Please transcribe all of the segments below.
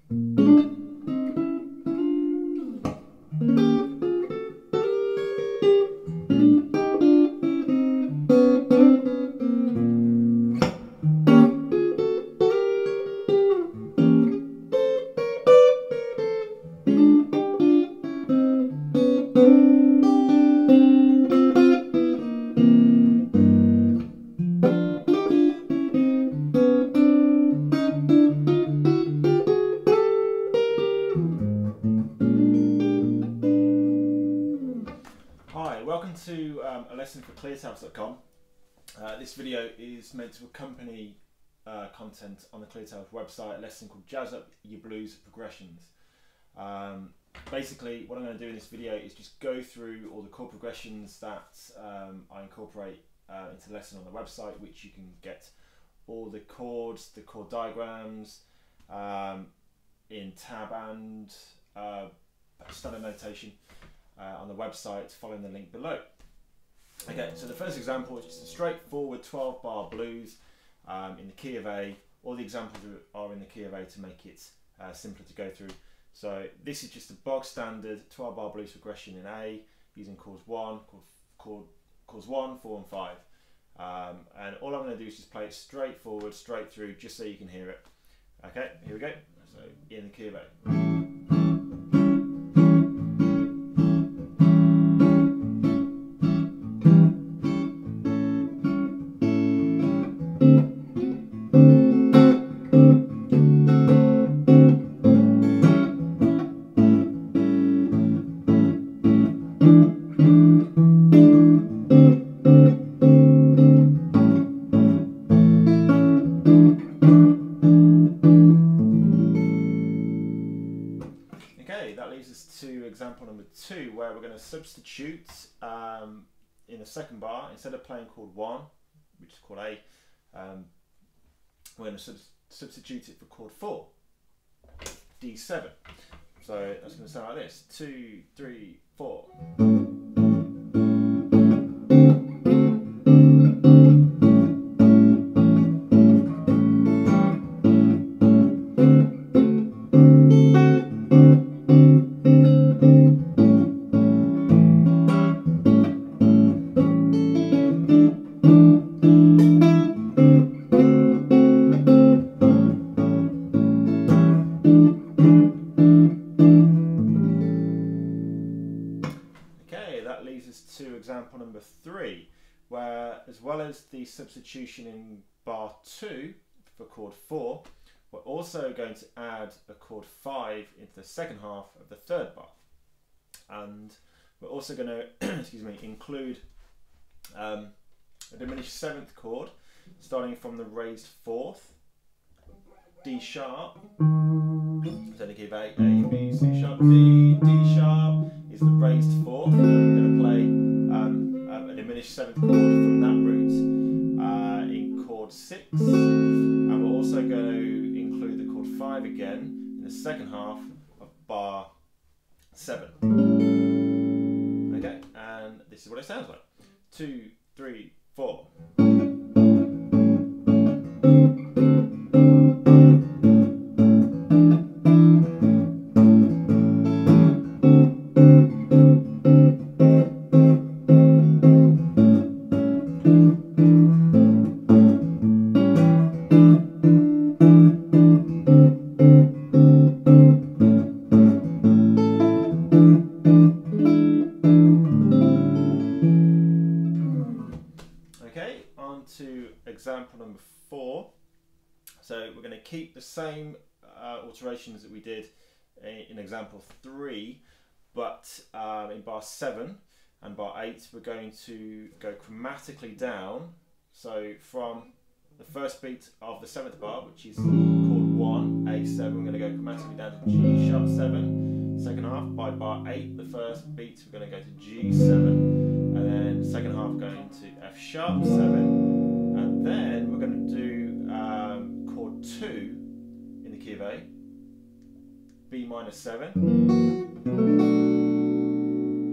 Hi, welcome to a lesson for cleartabs.com. This video is meant to accompany content on the Cleartabs website, a lesson called Jazz Up Your Blues Progressions. Basically, what I'm going to do in this video is just go through all the chord progressions that I incorporate into the lesson on the website, which you can get all the chords, the chord diagrams in tab and standard notation on the website, following the link below. Okay, so the first example is just a straightforward 12-bar blues in the key of A. All the examples are in the key of A to make it simpler to go through. So this is just a bog standard 12-bar blues progression in A using chords 1, 4 and 5. And all I'm going to do is just play it straightforward, straight through, just so you can hear it. Okay, here we go. So in the key of A. Okay, that leads us to example number 2, where we're going to substitute in the second bar, instead of playing chord 1, which is chord A, we're going to substitute it for chord 4, D7. So that's going to sound like this: 2, 3, 4. Okay, that leads us to example number 3, where as well as the substitution in bar 2 for chord 4, we're also going to add a chord 5 into the second half of the third bar. And we're also going to excuse me, include a diminished 7th chord, starting from the raised 4th, D sharp, so the key of A, B, C sharp, D, D sharp is the raised 4th. I'm going to play a diminished 7th chord from that root in chord 6, and we're also going to include the chord 5 again in the second half of bar 7. Okay, and this is what it sounds like: 2, 3, 4. Okay, on to example number 4. So we're going to keep the same alterations that we did in example 3, but in bar 7 and bar 8 we're going to go chromatically down. So from the first beat of the 7th bar, which is chord 1, A7, we're going to go chromatically down to G sharp 7. Second half, by bar 8, the first beat, we're going to go to G7, and then second half going to F sharp 7, and then we're going to do chord 2 in the key of A, B minor 7,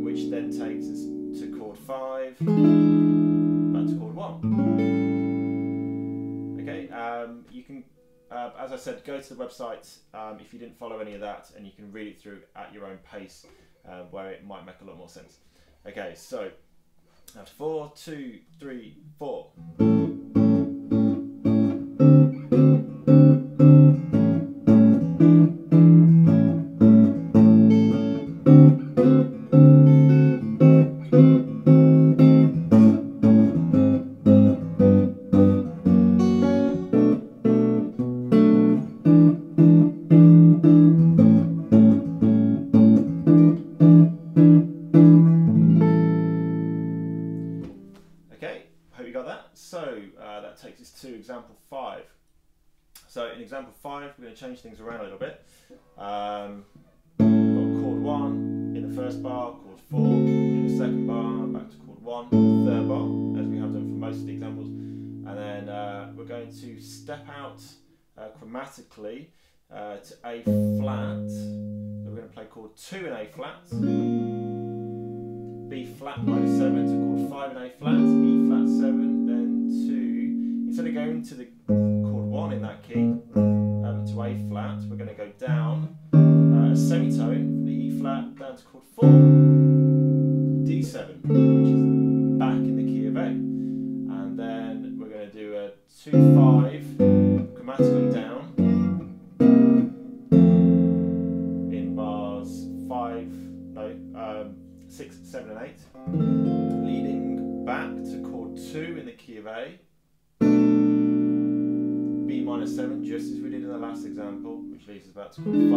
which then takes us to chord 5, back to chord 1. Okay, you can as I said, go to the website if you didn't follow any of that, and you can read it through at your own pace, where it might make a lot more sense. Okay, so that's 4, 2, 3, 4. Okay, hope you got that. So that takes us to example 5. So in example 5, we're going to change things around a little bit. Got chord 1 in the first bar, chord 4 in the second bar, back to chord 1 in the third bar, as we have done for most of the examples. And then we're going to step out chromatically to A flat. So we're going to play chord 2 in A flat, B flat minor 7 to chord 5 in A flat, E flat 7, then 2. Instead of going to the chord 1 in that key to A flat, we're going to go down a semitone from the E flat down to chord 4, D7, which is back in the key of A. And then we're going to do a 2-5 chromatically down in bars 6, 7 and 8, leading back to chord 2 in the key of A, B minor 7, just as we did in the last example, which leads us back to chord 5,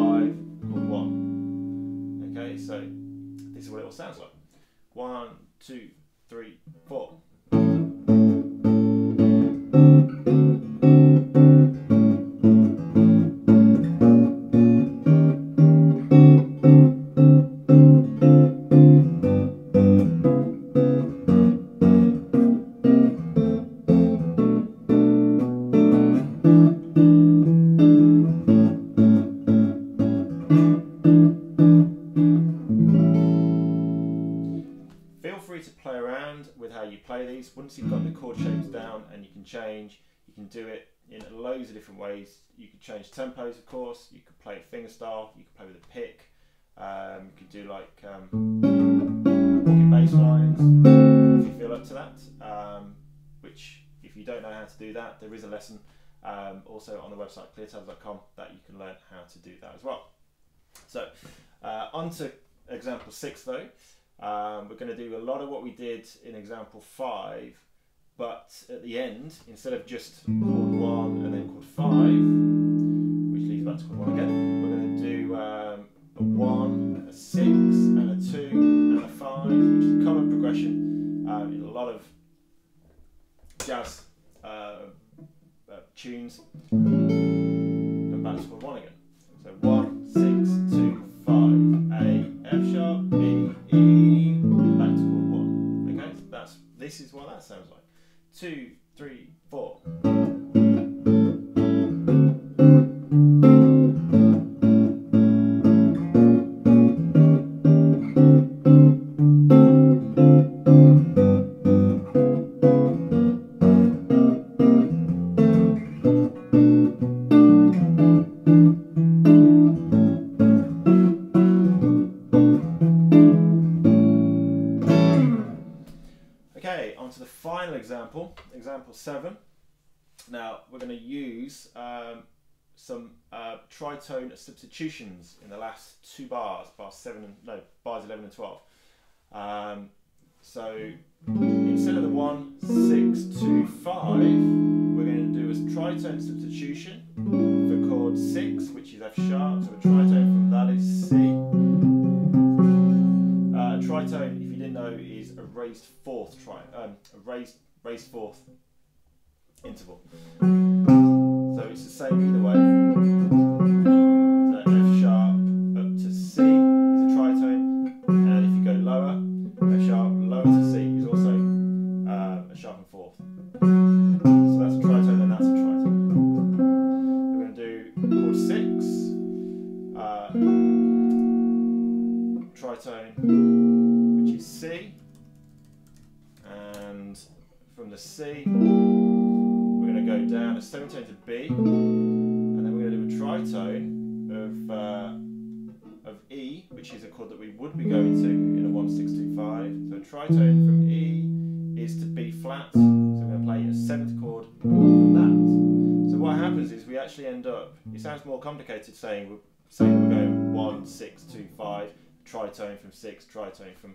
chord 1. Okay, so this is what it all sounds like. 1, 2, 3, 4. Feel free to play around with how you play these. Once you've got the chord shapes down and you can change, you can do it in loads of different ways. You could change tempos, of course. You could play it fingerstyle. You could play with a pick. You could do like walking bass lines if you feel up to that. Which, if you don't know how to do that, there is a lesson also on the website cleartabs.com that you can learn how to do that as well. So on to example 6 though. We're going to do a lot of what we did in example 5, but at the end, instead of just chord 1 and then chord 5, which leads back to chord 1 again, we're going to do a 1, a 6, and a 2, and a 5, which is a common progression in a lot of jazz tunes, and back to chord 1 again. So 1, 6, 2, 5, A, F sharp, B, E, back to chord 1. Okay, so this is what that sounds like. 2, 3, 4. Okay, on to the final example, example 7. Now we're going to use some tritone substitutions in the last 2 bars, bars 11 and 12. So instead of the 1, 6, 2, 5, we're going to do a tritone substitution for chord 6, which is F sharp. So a tritone from that is C. A tritone, if you didn't know, is a raised fourth raised fourth interval. So it's the same either way. So F sharp up to C is a tritone, and if you go lower, F sharp lower to C is also a sharpened fourth. So that's a tritone and that's a tritone. We're going to do chord 6, tritone, which is C, and from the C we're going to go down a semitone to B, a tritone of E, which is a chord that we would be going to in a 1-6-2-5. So a tritone from E is to B flat. So we're going to play a 7th chord from that. So what happens is we actually end up, it sounds more complicated saying we're going 1-6-2-5, tritone from 6, tritone from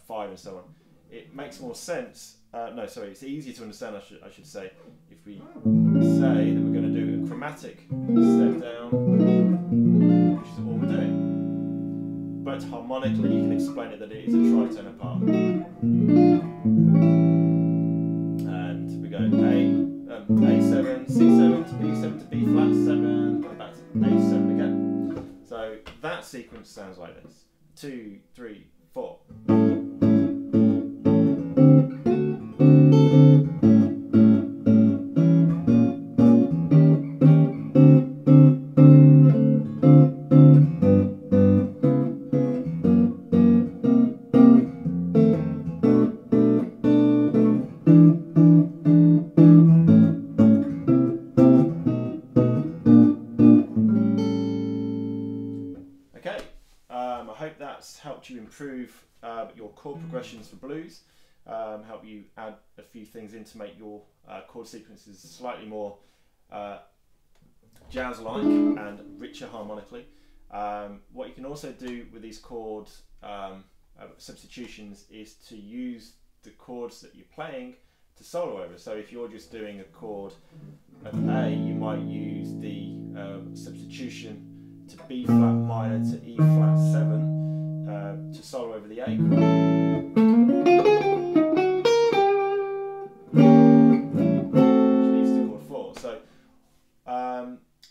5 and so on. It makes more sense, no sorry, it's easier to understand I should say, if we say that we're going to do a chromatic step down, which is all we're doing. But harmonically you can explain it that it is a tritone apart. And we go A7, C7 to B7 to B flat 7, and back to A7 again. So that sequence sounds like this. 2, 3, 4. I hope that's helped you improve your chord progressions for blues, help you add a few things in to make your chord sequences slightly more jazz-like and richer harmonically. What you can also do with these chord substitutions is to use the chords that you're playing to solo over. So if you're just doing a chord of A, you might use the substitution to B flat minor to E flat 7 to solo over the A chord. Which leads to chord 4. So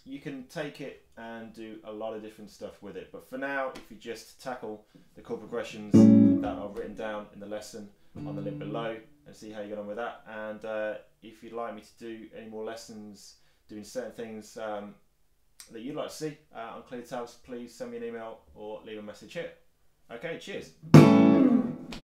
you can take it and do a lot of different stuff with it. But for now, if you just tackle the chord progressions that are written down in the lesson on the link below and see how you get on with that. And if you'd like me to do any more lessons doing certain things that you'd like to see on Clear Tabs, please send me an email or leave a message here. Okay, cheers.